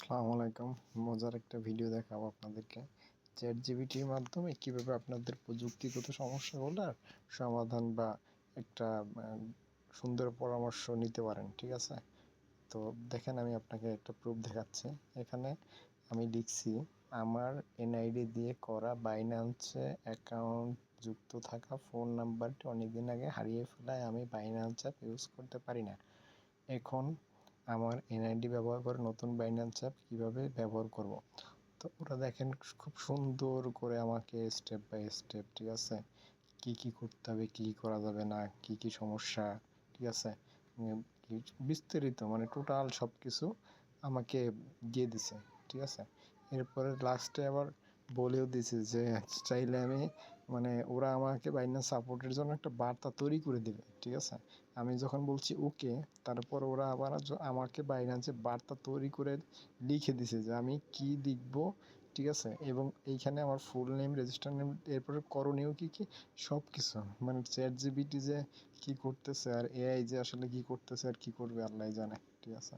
আসসালামু আলাইকুম। মজার একটা ভিডিও দেখাবো আপনাদেরকে। চ্যাটজিপিটির মাধ্যমে কিভাবে আপনাদের প্রযুক্তিগত সমস্যাগুলোর সমাধান বা একটা সুন্দর পরামর্শ নিতে পারেন। ঠিক আছে? তো দেখেন, আমি আপনাকে একটা প্রুফ দেখাচ্ছি। এখানে আমি লিখছি, আমার এনআইডি দিয়ে করা বাইন্যান্সে অ্যাকাউন্ট যুক্ত থাকা ফোন নাম্বারটি অনেকদিন আগে হারিয়ে ফেলায় আমি বাইন্যান্স অ্যাপ ইউজ করতে পারি না। এখন আমার এনআইডি ব্যবহার করে নতুন বাইন্যান্স অ্যাপ কীভাবে ব্যবহার করব। তো ওরা দেখেন খুব সুন্দর করে আমাকে স্টেপ বাই স্টেপ, ঠিক আছে, কি করতে হবে, কি করা যাবে না, কি সমস্যা, ঠিক আছে, বিস্তারিত মানে টোটাল সব কিছু আমাকে দিয়ে দিছে। ঠিক আছে, এরপরে লাস্টে আবার বলেও দিছে যে চাইলে আমি মানে ওরা আমাকে বাইন্যান্স সাপোর্টের জন্য একটা বার্তা তৈরি করে দেবে। ঠিক আছে, আমি যখন বলছি ওকে, তারপর ওরা আবার আমাকে বাইন্যান্সে বার্তা তৈরি করে লিখে দিছে যে আমি কি লিখব। ঠিক আছে, এবং এইখানে আমার ফুল নেম, রেজিস্টার নেম, এরপরে করণীয় কি সব কিছু, মানে চ্যাটজিপিটি যে কি করতেছে আর এআই যে আসলে কি করতেছে আর কি করবে আল্লাহ জানে। ঠিক আছে।